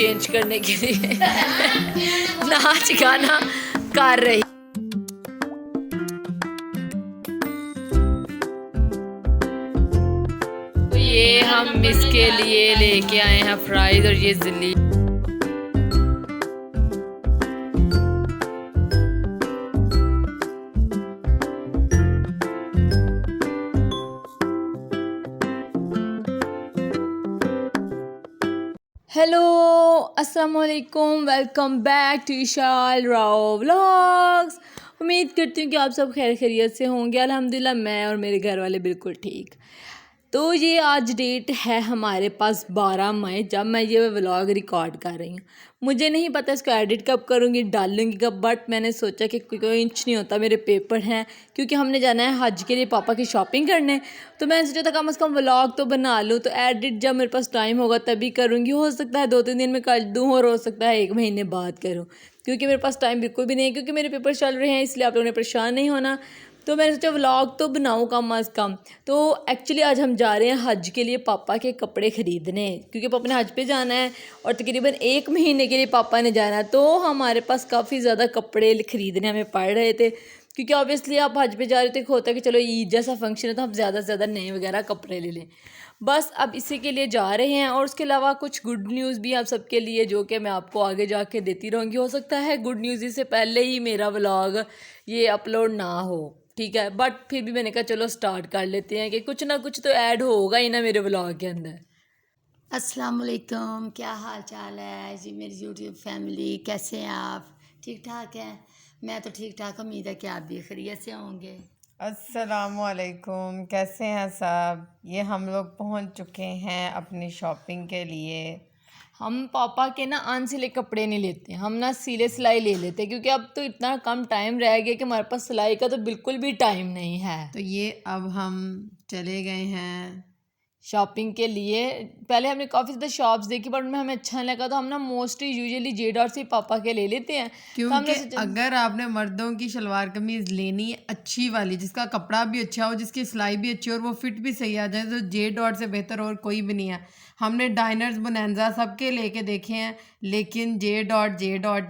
Change करने के लिए नाच गाना कर रही। तो ये हम मिस के लिए लेके आए हैं फ्राइज और ये जिली। हेलो अस्सलाम वालेकुम, welcome back to Ishal Rao vlogs. उम्मीद करती हूँ कि आप सब खैर खैरियत से होंगे। अल्हम्दुलिल्लाह मैं और मेरे घर वाले बिल्कुल ठीक। तो ये आज डेट है हमारे पास 12 मई, जब मैं ये व्लॉग रिकॉर्ड कर रही हूँ। मुझे नहीं पता इसको एडिट कब करूँगी, डालूँगी कब, बट मैंने सोचा कि कोई इंच नहीं होता, मेरे पेपर हैं क्योंकि हमने जाना है हज के लिए पापा की शॉपिंग करने। तो मैंने सोचा था कम से कम व्लॉग तो बना लूँ, तो एडिट जब मेरे पास टाइम होगा तभी करूँगी। हो सकता है 2-3 दिन में कर दूँ और हो सकता है 1 महीने बाद करूँ, क्योंकि मेरे पास टाइम बिल्कुल भी नहीं है, क्योंकि मेरे पेपर चल रहे हैं, इसलिए आप लोगों ने परेशान नहीं होना। तो मैंने सोचा व्लॉग तो बनाऊँ कम अज़ कम। तो एक्चुअली आज हम जा रहे हैं हज के लिए पापा के कपड़े ख़रीदने, क्योंकि पापा ने हज पे जाना है और तकरीबन 1 महीने के लिए पापा ने जाना है। तो हमारे पास काफ़ी ज़्यादा कपड़े ख़रीदने हमें पड़ रहे थे, क्योंकि ऑब्वियसली आप हज पे जा रहे थे, होता है कि चलो ईद जैसा फंक्शन है तो हम ज़्यादा से ज़्यादा नए वगैरह कपड़े ले लें। बस अब इसी के लिए जा रहे हैं। और उसके अलावा कुछ गुड न्यूज़ भी आप सबके लिए, जो कि मैं आपको आगे जाके देती रहूँगी। हो सकता है गुड न्यूज़ से पहले ही मेरा व्लॉग ये अपलोड ना हो, ठीक है, बट फिर भी मैंने कहा चलो स्टार्ट कर लेते हैं कि कुछ ना कुछ तो ऐड होगा ही ना मेरे व्लॉग के अंदर। अस्सलाम वालेकुम, क्या हाल चाल है जी मेरी यूट्यूब फैमिली, कैसे हैं आप? ठीक ठाक हैं? मैं तो ठीक ठाक, उम्मीद है कि आप भी खैरियत से होंगे। अस्सलामुअलैकुम, कैसे हैं सब? ये हम लोग पहुंच चुके हैं अपनी शॉपिंग के लिए। हम पापा के ना अनसिले कपड़े नहीं लेते, हम ना सिले सिलाई ले लेते, क्योंकि अब तो इतना कम टाइम रह गया कि हमारे पास सिलाई का तो बिल्कुल भी टाइम नहीं है। तो ये अब हम चले गए हैं शॉपिंग के लिए। पहले हमने काफ़ी ज़्यादा शॉप्स देखी, बट उनमें हमें अच्छा नहीं लगा, तो हम ना मोस्टली यूजुअली जे डॉट से पापा के ले लेते हैं। तो क्योंकि हमने सोचा अगर आपने मर्दों की शलवार कमीज़ लेनी है अच्छी वाली, जिसका कपड़ा भी अच्छा हो, जिसकी सिलाई भी अच्छी हो और वो फिट भी सही आ जाए, तो जे डॉट से बेहतर और कोई भी नहीं है। हमने डाइनर्स बोनांजा सबके लेके देखे हैं, लेकिन जे डॉट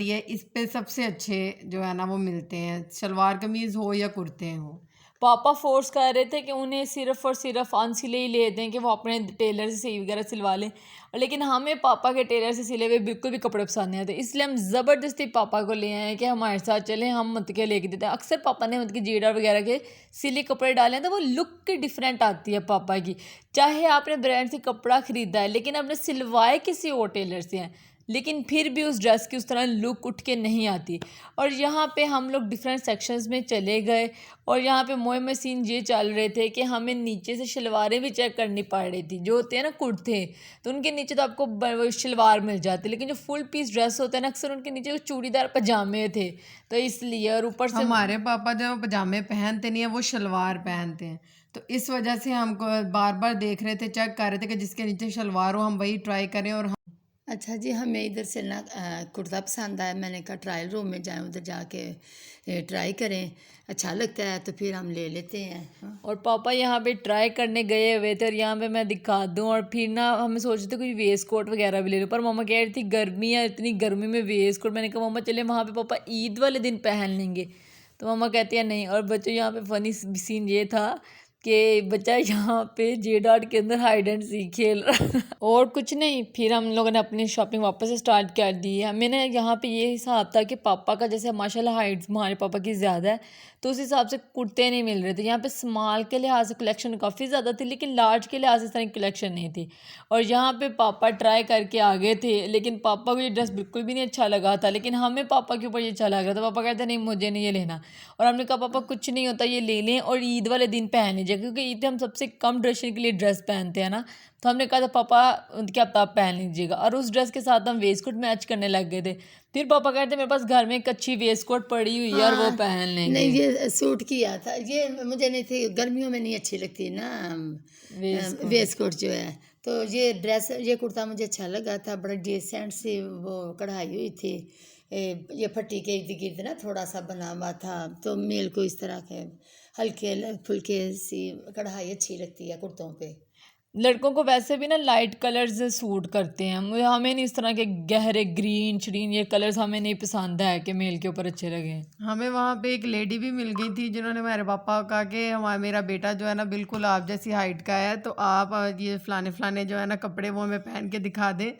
ही है, इस पे सबसे अच्छे जो है ना वो मिलते हैं, शलवार कमीज़ हो या कुर्ते हो। पापा फोर्स कर रहे थे कि उन्हें सिर्फ़ और सिर्फ अनसिले ही ले दें, कि वो अपने टेलर से सिल वगैरह सिलवा लें। लेकिन हमें पापा के टेलर से सिले हुए बिल्कुल भी कपड़े पसंद नहीं आते, इसलिए हम ज़बरदस्ती पापा को ले आए हैं कि हमारे साथ चलें, हम मत के लेके देते हैं। अक्सर पापा ने मत के जीडा वगैरह के सिले कपड़े डाले हैं, तो वो लुक की डिफरेंट आती है पापा की। चाहे आपने ब्रांड से कपड़ा ख़रीदा है, लेकिन आपने सिलवाए किसी और टेलर से हैं, लेकिन फिर भी उस ड्रेस की उस तरह लुक उठ के नहीं आती। और यहाँ पे हम लोग डिफरेंट सेक्शंस में चले गए, और यहाँ पे मोए में सीन ये चल रहे थे कि हमें नीचे से शलवारें भी चेक करनी पड़ रही थी। जो होते हैं ना कुर्ते, तो उनके नीचे तो आपको शलवार मिल जाती, लेकिन जो फुल पीस ड्रेस होते हैं ना, अक्सर उनके नीचे चूड़ीदार पजामे थे, तो इसलिए। और ऊपर से हमारे पापा जो पजामे पहनते नहीं है, वो शलवार पहनते हैं, तो इस वजह से हमको बार बार देख रहे थे, चेक कर रहे थे कि जिसके नीचे शलवार हो हम वही ट्राई करें। और अच्छा जी, हमें इधर से ना कुर्ता पसंद आया, मैंने कहा ट्रायल रूम में जाएं, उधर जाके ट्राई करें, अच्छा लगता है तो फिर हम ले लेते हैं। हाँ। और पापा यहाँ पे ट्राई करने गए हुए थे, और यहाँ पे मैं दिखा दूँ। और फिर ना हमें सोच रहे थे कुछ वेस्ट कोट वगैरह भी ले लो, पर मम्मा कह रही थी गर्मी है, इतनी गर्मी में वेस्ट कोट। मैंने कहा मम्मा चले वहाँ पे पापा ईद वाले दिन पहन लेंगे, तो मम्मा कहती है नहीं। और बच्चों यहाँ पे फ़नी सीन ये था कि बच्चा यहाँ पे जे डॉट के अंदर हाइड एंड सीक खेल रहा था और कुछ नहीं। फिर हम लोगों ने अपनी शॉपिंग वापस से स्टार्ट कर दी है। मैंने यहाँ पे ये हिसाब था कि पापा का जैसे माशाल्लाह हाइट हमारे पापा की ज़्यादा है, तो उस हिसाब से कुर्ते नहीं मिल रहे थे। यहाँ पे स्मॉल के लिहाज से कलेक्शन काफ़ी ज़्यादा थी, लेकिन लार्ज के लिहाज से इस तरह की कलेक्शन नहीं थी। और यहाँ पे पापा ट्राई करके आ गए थे, लेकिन पापा को ये ड्रेस बिल्कुल भी नहीं अच्छा लगा था, लेकिन हमें पापा के ऊपर ये अच्छा लग रहा था। पापा कहते नहीं मुझे नहीं ये लेना, और हमने कहा पापा कुछ नहीं होता, ये ले लें और ईद वाले दिन पहन लीजिए, क्योंकि ईद पे हम सबसे कम ड्रेशन के लिए ड्रेस पहनते हैं ना। तो हमने कहा था पापा क्या आप पहन लीजिएगा, और उस ड्रेस के साथ हम वेस्ट कोट मैच करने लग गए थे। फिर पापा कहते मेरे पास घर में एक अच्छी वेस्ट कोट पड़ी हुई है और वो हाँ, पहन लेंगे। नहीं ये सूट किया था, ये मुझे नहीं थी, गर्मियों में नहीं अच्छी लगती ना वेस्ट कोट वेस्ट कोट जो है। तो ये ड्रेस, ये कुर्ता मुझे अच्छा लगा था, बड़ा डिसेंट सी वो कढ़ाई हुई थी, ये फट्टी के इर्द गिर्द ना थोड़ा सा बना हुआ था, तो मेल को इस तरह के हल्के फुल्के सी कढ़ाई अच्छी लगती है कुर्तों पे। लड़कों को वैसे भी ना लाइट कलर्स सूट करते हैं, हमें नहीं इस तरह के गहरे ग्रीन श्रीन ये कलर्स हमें नहीं पसंद है कि मेल के ऊपर अच्छे लगे। हमें वहाँ पे एक लेडी भी मिल गई थी जिन्होंने मेरे पापा को कहा कि हमारा मेरा बेटा जो है ना बिल्कुल आप जैसी हाइट का है, तो आप ये फलाने फलाने जो है ना कपड़े वो हमें पहन के दिखा दें,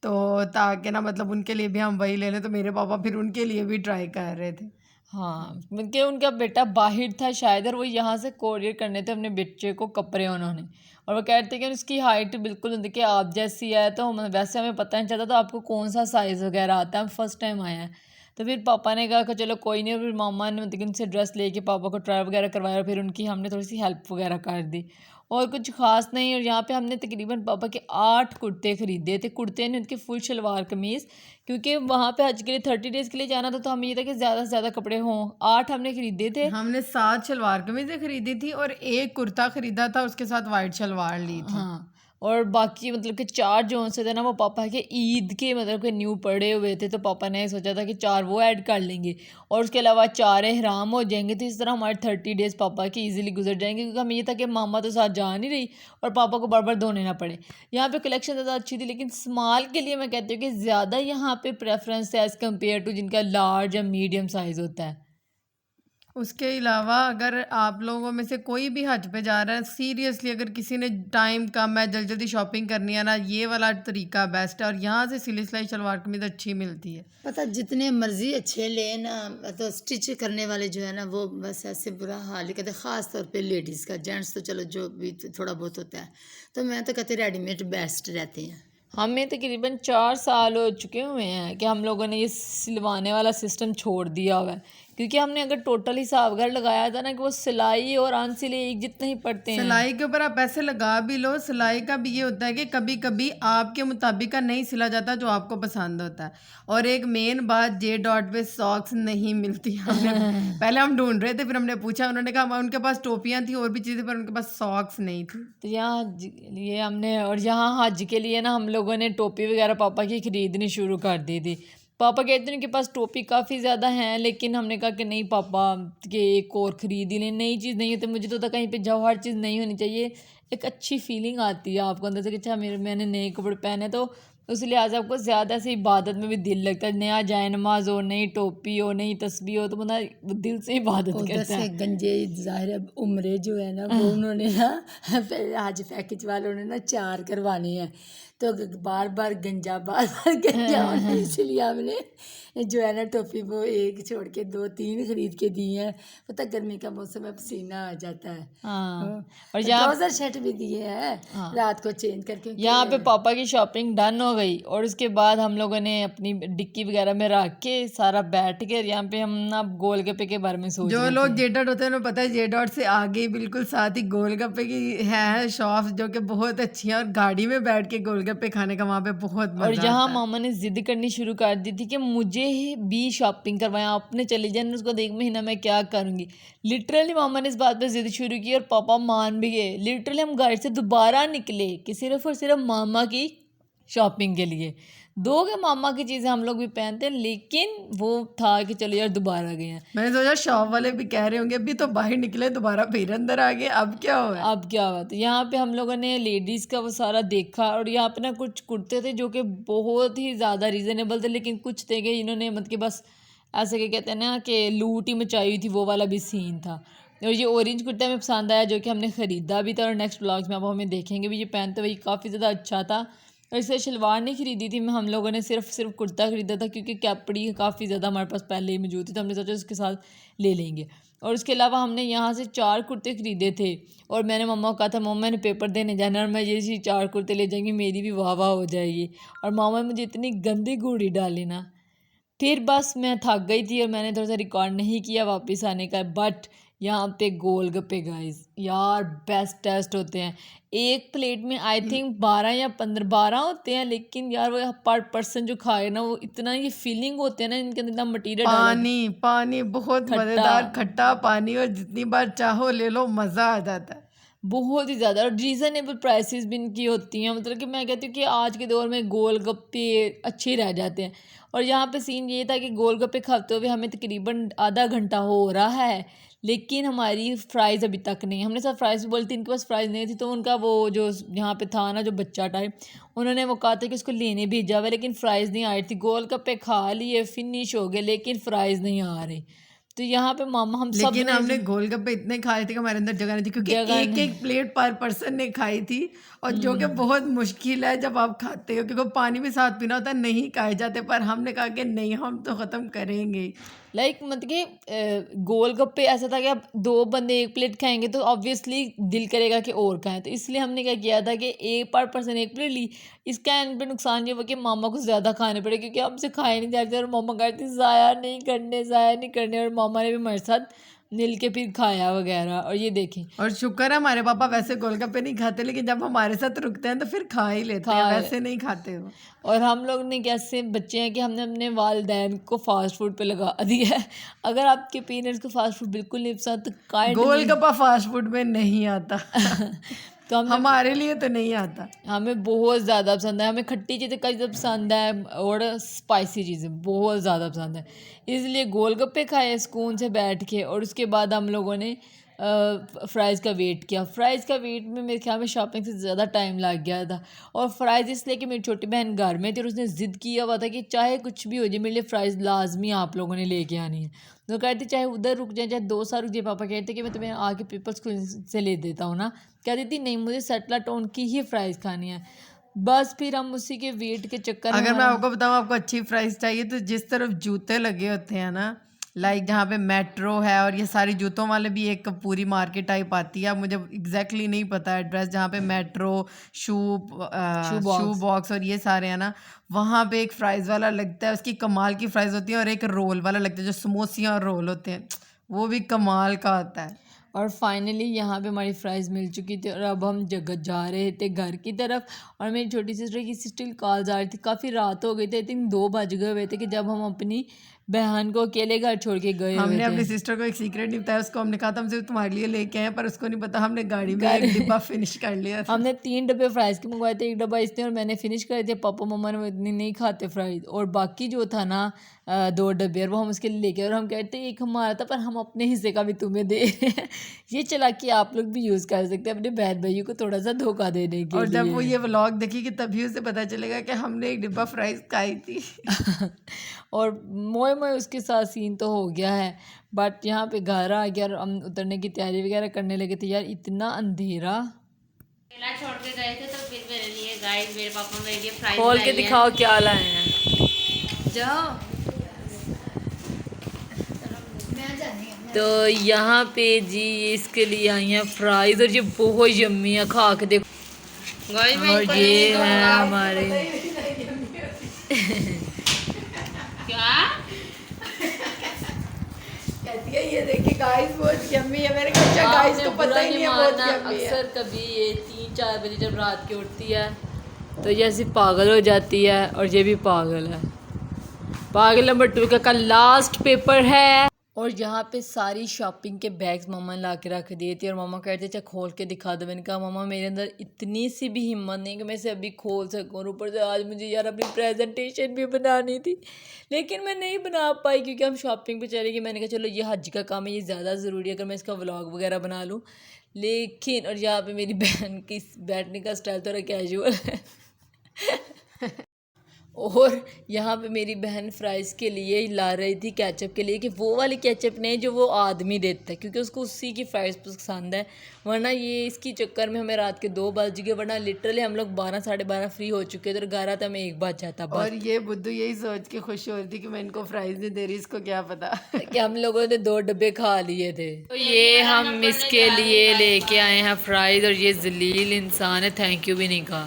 तो ताकि ना मतलब उनके लिए भी हम वही ले लें। तो मेरे पापा फिर उनके लिए भी ट्राई कर रहे थे। हाँ, क्योंकि उनका बेटा बाहर था शायद और वो यहाँ से कोरियर करने थे अपने बच्चे को कपड़े उन्होंने, और वो कहते हैं कि उसकी हाइट बिल्कुल देखिए आप जैसी है, तो वैसे हमें पता नहीं चलता तो आपको कौन सा साइज़ वगैरह आता है, हम फर्स्ट टाइम आए हैं। तो फिर पापा ने कहा कि चलो कोई नहीं, और फिर मामा ने मतलब उनसे ड्रेस लेके पापा को ट्राई वगैरह करवाया और फिर उनकी हमने थोड़ी सी हेल्प वगैरह कर दी और कुछ खास नहीं। और यहाँ पे हमने तकरीबन पापा के 8 कुर्ते ख़रीदे थे, कुर्ते ने उनके फुल शलवार कमीज़, क्योंकि वहाँ पे हज के लिए 30 डेज़ के लिए जाना था, तो हमें ये था कि ज़्यादा से ज़्यादा कपड़े हों। 8 हमने ख़रीदे थे। हमने 7 शलवार कमीज़ें खरीदी थी और एक कुर्ता खरीदा था, उसके साथ वाइट शलवार ली थी। हाँ, और बाकी मतलब कि 4 जो से थे ना वो पापा के ईद के मतलब कि न्यू पड़े हुए थे, तो पापा ने सोचा था कि 4 वो ऐड कर लेंगे और उसके अलावा 4 एहराम हो जाएंगे, तो इस तरह हमारे 30 डेज़ पापा के इजीली गुजर जाएंगे, क्योंकि हमें ये था कि मामा तो साथ जा नहीं रही और पापा को बार बार धोने ना पड़े। यहाँ पे कलेक्शन ज़्यादा अच्छी थी, लेकिन स्मॉल के लिए मैं कहती हूँ कि ज़्यादा यहाँ पे प्रेफरेंस है एज़ कम्पेयर टू जिनका लार्ज या मीडियम साइज़ होता है। उसके अलावा अगर आप लोगों में से कोई भी हज पे जा रहा है, सीरियसली अगर किसी ने टाइम कम है, जल्दी जल्दी शॉपिंग करनी है ना, ये वाला तरीका बेस्ट है। और यहाँ से सिली सिलाई शलवार कमीज अच्छी मिलती है। पता जितने मर्जी अच्छे ले ना, तो स्टिच करने वाले जो है ना वो बस ऐसे बुरा हाल ही कहते, ख़ास तौर पे लेडीज़ का। जेंट्स तो चलो जो भी थोड़ा बहुत होता है, तो मैं तो कहती रेडीमेड बेस्ट रहते हैं। हमें तकरीबन 4 साल हो चुके हुए हैं कि हम लोगों ने ये सिलवाने वाला सिस्टम छोड़ दिया हुआ है, क्योंकि हमने अगर टोटल हिसाब अगर लगाया था ना कि वो सिलाई और अनसिले एक जितने ही पड़ते हैं। सिलाई के ऊपर आप पैसे लगा भी लो, सिलाई का भी ये होता है कि कभी कभी आपके मुताबिक का नहीं सिला जाता जो आपको पसंद होता है। और एक मेन बात, जे डॉट पे सॉक्स नहीं मिलती। हमने पहले हम ढूंढ रहे थे, फिर हमने पूछा, उन्होंने कहा उनके पास टोपियां थी और भी चीज़ें, पर उनके पास सॉक्स नहीं थी। तो यहाँ ये हमने, और यहाँ हज के लिए ना हम लोगों ने टोपी वगैरह पापा की ख़रीदनी शुरू कर दी थी। पापा कहते हैं उनके पास टोपी काफ़ी ज़्यादा हैं, लेकिन हमने कहा कि नहीं पापा कि एक और ख़रीद ही लें, नई चीज़ नहीं होती। मुझे तो था कहीं पे जाओ हर चीज़ नहीं होनी चाहिए, एक अच्छी फीलिंग आती है आपको अंदर से कि अच्छा मैंने नए कपड़े पहने, तो उस लिहाज आपको ज़्यादा से इबादत में भी दिल लगता है। नया जाए नमाज हो, नई टोपी हो, नई तस्बीह हो, तो बंदा दिल से इबादत उधर करता से है। गंजे ज़ाहिर है उम्रे जो है ना वो उन्होंने ना हज पैकेज वालों ने ना 4 करवाने हैं, तो बार बार गंजा होना, इसलिए हमने जो है ना टोपी वो एक छोड़ के 2-3 खरीद के दी हैं। पता गर्मी का मौसम है, पसीना आ जाता है। हाँ, और यहाँ ट्राउज़र शर्ट भी दिए हैं हाँ, रात को चेंज करके। यहाँ पे पापा की शॉपिंग डन हो गई और उसके बाद हम लोगों ने अपनी डिक्की वगैरह में रख के सारा बैठ के, यहाँ पे हम ना गोलगप्पे के बारे में सोच जो रहे लोग थे। जे डॉट होते हैं उन्हें पता है, जे डॉट से आगे बिल्कुल साथ ही गोलगप्पे की है शॉप, जो कि बहुत अच्छी है, और गाड़ी में बैठ के गोलगप्पे खाने का वहाँ पे बहुत और मजा यहाँ आता है। मामा ने जिद करनी शुरू कर दी थी कि मुझे भी शॉपिंग करवाएं, आपने चले जाए, उसको देख महीना मैं क्या करूँगी। लिटरली मामा ने इस बात पे जिद शुरू की और पापा मान भी गए। लिटरली हम घर से दोबारा निकले कि सिर्फ और सिर्फ मामा की शॉपिंग के लिए। दो के मामा की चीज़ें हम लोग भी पहनते हैं, लेकिन वो था कि चलो यार दोबारा गए हैं। मैंने सोचा शॉप वाले भी कह रहे होंगे अभी तो बाहर निकले, दोबारा फिर अंदर आ गए, अब क्या हुआ। अब क्या हुआ, तो यहाँ पे हम लोगों ने लेडीज़ का वो सारा देखा और यहाँ पे ना कुछ कुर्ते थे जो कि बहुत ही ज़्यादा रीज़नेबल थे, लेकिन कुछ थे कि इन्होंने मतलब कि बस ऐसे क्या कहते हैं ना कि लूट ही मचाई हुई थी, वो वाला भी सीन था। और ये ऑरेंज कुर्ता हमें पसंद आया, जो कि हमने ख़रीदा भी था और नेक्स्ट व्लॉग्स में अब हमें देखेंगे भी, ये पहनते हुए काफ़ी ज़्यादा अच्छा था। और इसे शलवार नहीं ख़रीदी थी मैं, हम लोगों ने सिर्फ कुर्ता ख़रीदा था, क्योंकि कैपड़ी काफ़ी ज़्यादा हमारे पास पहले ही मौजूद थी, तो हमने सोचा उसके साथ ले लेंगे। और उसके अलावा हमने यहाँ से 4 कुर्ते ख़रीदे थे और मैंने मम्मा को कहा था मम्मा मैंने पेपर देने जाना और मैं ये 4 कुर्ते ले जाएंगी, मेरी भी वाह वाह हो जाएगी। और मामा ने मुझे इतनी गंदी घूड़ी डाली ना, फिर बस मैं थक गई थी और मैंने थोड़ा सा रिकॉर्ड नहीं किया वापस आने का। बट यहाँ पे गोलगप्पे गाइस यार बेस्ट टेस्ट होते हैं। एक प्लेट में आई थिंक 12 या 12 होते हैं, लेकिन यार वो पर पर्सन जो खाए ना, वो इतना ये फीलिंग होते हैं ना, इनके अंदर इतना मटीरियल डाला पानी पानी बहुत खट्टा, मज़ेदार खट्टा पानी, और जितनी बार चाहो ले लो, मज़ा आ जाता है। बहुत ही ज़्यादा। और रीज़नेबल प्राइसेस भी इनकी होती हैं, मतलब कि मैं कहती हूँ कि आज के दौर में गोलगप्पे अच्छे रह जाते हैं। और यहाँ पे सीन ये था कि गोलगप्पे खाते हुए हमें तकरीबन आधा घंटा हो रहा है, लेकिन हमारी फ़्राइज़ अभी तक नहीं। हमने सब फ़्राइज़ बोली थी, इनके पास फ़्राइज़ नहीं थी, तो उनका वो जो यहाँ पे था ना जो बच्चा टाइप, उन्होंने वो कहा था कि उसको लेने भेजा हुआ है, लेकिन फ़्राइज़ नहीं आई थी। गोलगप्पे खा लिए, फिनिश हो गए, लेकिन फ़्राइज़ नहीं आ रही। तो यहाँ पे मामा हम सब लेकिन ने हमने गोलगप्पे इतने खाए थे कि हमारे अंदर जगह नहीं थी, क्योंकि जगह एक एक प्लेट पर पर्सन ने खाई थी, और जो कि बहुत मुश्किल है जब आप खाते हो, क्योंकि पानी भी साथ पीना होता है, नहीं खाए जाते। पर हमने कहा कि नहीं, हम तो ख़त्म करेंगे ही। लाइक मतलब कि गोलगप्पे ऐसा था कि अब 2 बंदे 1 प्लेट खाएंगे तो ऑब्वियसली दिल करेगा कि और खाएं, तो इसलिए हमने क्या किया था कि एक पर पर्सन 1 प्लेट ली। इसका एंड पे नुकसान ये हुआ कि मामा को ज़्यादा खाने पड़े, क्योंकि हमसे खाए नहीं जाते और मामा कहती ज़ाया नहीं करने, और मामा ने भी हमारे साथ मिल के फिर खाया वगैरह। और ये देखें, और शुक्र है हमारे पापा वैसे गोलगप्पे नहीं खाते, लेकिन जब हमारे साथ रुकते हैं तो फिर खा ही लेते हैं, वैसे नहीं खाते वो। और हम लोग ने कैसे बच्चे हैं कि हमने अपने वालिदैन को फास्ट फूड पे लगा दिया है। अगर आपके पेरेंट्स को फास्ट फूड बिल्कुल नहीं पसंद तो काइंडली गोलगप्पा फास्ट फूड में नहीं आता। तो हमारे लिए तो नहीं आता। हमें बहुत ज़्यादा पसंद है, हमें खट्टी चीज़ें कई पसंद है और स्पाइसी चीज़ें बहुत ज़्यादा पसंद है, इसलिए गोलगप्पे खाए सुकून से बैठ के। और उसके बाद हम लोगों ने फ़्राइज़ का वेट किया। फ़्राइज़ का वेट में मेरे ख्याल में शॉपिंग से ज़्यादा टाइम लग गया था। और फ़्राइज़ इसलिए कि मेरी छोटी बहन घर में थी और उसने ज़िद किया हुआ था कि चाहे कुछ भी हो जाए मेरे लिए फ़्राइज़ लाजमी आप लोगों ने लेके आनी है। तो कहती चाहे उधर रुक जाए, चाहे 2 साल रुक जाए। पापा कहते कि मैं तुम्हें आके पीपल्स स्कूल से ले देता हूँ ना। कहती थी नहीं, मुझे सेटला टोन की ही फ़्राइज़ खानी है। बस फिर हम उसी के वेट के चक्कर में अगर मैं आपको बताऊं, आपको अच्छी प्राइस चाहिए तो जिस तरफ जूते लगे होते हैं ना, लाइक जहाँ पे मेट्रो है और ये सारी जूतों वाले भी एक पूरी मार्केट टाइप आती है, मुझे एग्जैक्टली नहीं पता एड्रेस, जहाँ पे मेट्रो शू बॉक्स और ये सारे हैं ना, वहाँ पे एक फ्राइज़ वाला लगता है, उसकी कमाल की फ्राइज़ होती है। और एक रोल वाला लगता है जो समोसियाँ और रोल होते हैं, वो भी कमाल का होता है। और फाइनली यहाँ पे हमारी फ़्राइज़ मिल चुकी थी और अब हम जगह जा रहे थे घर की तरफ। और मेरी छोटी सिस्टर की स्टिल कॉल्स आ रही थी, काफ़ी रात हो गई थी, आई थिंक 2 बज गए हुए थे कि जब हम अपनी बहन को अकेले घर छोड़ के गए हुए हमने अपनी थे। सिस्टर को एक सीक्रेट नहीं बताया, उसको हमने कहा था हम सिर्फ तुम्हारे लिए लेके आए, पर उसको नहीं पता हमने गाड़ी में एक डिब्बा फिनिश कर लिया था। हमने 3 डब्बे फ़्राइज़ के मंगवाए थे, 1 डब्बा इसने और मैंने फ़िनिश कर दिया। पापा मम्मा ने वो इतनी नहीं खाते फ़्राइज़, और बाकी जो था ना 2 डब्बे, और वो हम उसके लिए लेके आए। और हम कहते हैं एक हमारा था, पर हम अपने हिस्से का भी तुम्हें दे रहे हैं। ये चालाकी आप लोग भी यूज़ कर सकते हैं अपने बहन भाइयों को थोड़ा सा धोखा देने के और लिए। जब वो ये व्लॉग देखेगी तभी उसे पता चलेगा कि हमने एक डिब्बा फ्राइज खाई थी। और मोए मोए उसके साथ सीन तो हो गया है, बट यहाँ पे घर आ गया और हम उतरने की तैयारी वगैरह करने लगे थे। यार इतना अंधेरा, मेला छोड़ के गए थे तो फिर मेरे लिए गाइस, मेरे पापा मेरे लिए फ्राइज खोल के दिखाओ क्या लाए हैं। जाओ। तो यहाँ पे जी इसके लिए आई हैं फ़्राइज़, और ये बहुत यम्मी है, खा के देखो। गाइस और ये है हमारे क्या कहती है ये देखिए गाइस बहुत यम्मी है। मैंने कहा अच्छा गाइस को पता ही नहीं है बहुत यम्मी है। अक्सर कभी ये 3-4 बजे जब रात की उठती है तो ये ऐसी पागल हो जाती है, और ये भी पागल है। पागल नंबर 2 का लास्ट पेपर है। और यहाँ पे सारी शॉपिंग के बैग्स मम्मा ने ला के रख दिए थे, और मम्मा कहते अच्छा खोल के दिखा दो। मैंने कहा मम्मा मेरे अंदर इतनी सी भी हिम्मत नहीं कि मैं इसे अभी खोल सकूँ, और ऊपर से आज मुझे यार अपनी प्रेजेंटेशन भी बनानी थी, लेकिन मैं नहीं बना पाई क्योंकि हम शॉपिंग पे चले गए। मैंने कहा चलो ये हज का काम है, ये ज़्यादा ज़रूरी है अगर मैं इसका व्लॉग वगैरह बना लूँ। लेकिन और यहाँ पे मेरी बहन की बैठने का स्टाइल थोड़ा कैजुअल है। और यहाँ पे मेरी बहन फ़्राइज़ के लिए ला रही थी केचप के लिए, कि वो वाली केचप नहीं जो वो आदमी देता है, क्योंकि उसको उसी की फ़्राइज़ पसंद है। वरना ये इसकी चक्कर में हमें रात के 2 बज गए, वरना लिटरली हम लोग 12 साढ़े 12 फ्री हो चुके थे और 11 तक हमें 1 बज जाता। और ये बुद्धू यही सोच के खुश हो रही थी कि मैं इनको फ्राइज नहीं दे रही, इसको क्या पता कि हम लोगों ने 2 डब्बे खा लिए थे। तो ये हम इसके लिए लेके आए हैं फ़्राइज़, और ये जलील इंसान है, थैंक यू भी नहीं कहा,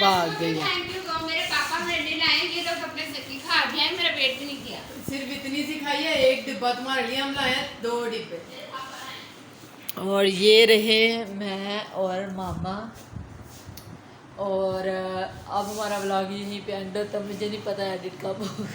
भाग गई है। थैंक यू को मेरे पापा मेरे लिए लाए, ये लोग अपने से खा भी आए, मेरा वेट भी नहीं किया। सिर्फ इतनी सी खाई है, एक डिब्बा तुम्हारे लिए हम लाए हैं, 2 डिब्बे। और ये रहे मैं और मामा, और अब हमारा व्लॉग यहीं पे एंड होता है। मुझे नहीं पता एडिट कब होगा,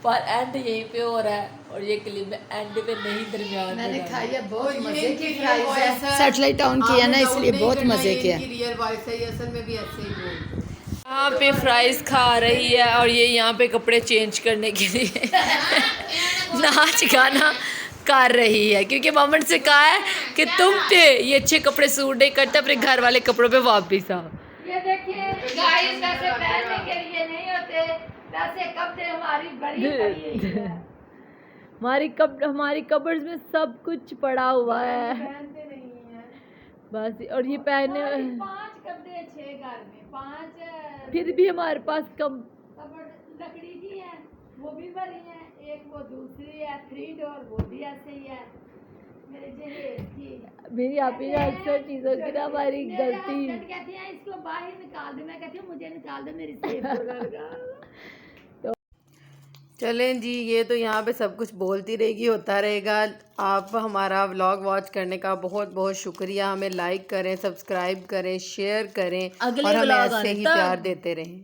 पर एंड यहीं पे हो रहा है, और ये क्लिप में एंड पे नहीं दरमियान मैंने में खाई है, बहुत और मजे ये की कि फ्राइज वो है। ऐसा- सैटेलाइट ऑन किया ना, आपने इसलिए डाउट बहुत नहीं करना, मजे ये किया। इनकी रियल वाइफ है, ये असल में भी ऐसे ही बोलती है। यहाँ पे फ़्राइज़ खा रही है, और ये यहाँ पे कपड़े चेंज करने के लिए नाच गाना कर रही है, क्योंकि मोमेंट से कहा है कि तुम पे ये अच्छे कपड़े सूट नहीं करते, अपने घर वाले कपड़ों पे वापस आओ। ये देखिए गाइस, वैसे पहनने के लिए नहीं होते, वैसे कपड़े हमारी बड़ी पड़ी हुई है। हमारी कबर्स में सब कुछ पड़ा हुआ है, पहनते नहीं है बस। और ये पहने 5 कपड़े 6 घर में 5 फिर भी हमारे पास कम कपड़ लकड़ी की है, वो भी भरी है, एक वो दूसरी है 3 डोर, वो भी ऐसे ही है। मेरे जहेज की मेरी आपी ने अक्सर चीज़ों की ना हमारी मेरे गलती। हस्बैंड कहते हैं इसको बाहर निकाल दे, मैं कहती हूँ मुझे निकाल दे, मेरी सेफ होगा। चलें जी, ये तो यहाँ पे सब कुछ बोलती रहेगी, होता रहेगा। आप हमारा व्लॉग वॉच करने का बहुत बहुत शुक्रिया। हमें लाइक करें, सब्सक्राइब करें, शेयर करें अगले और हमें व्लॉग ऐसे आने ही तक। प्यार देते रहें।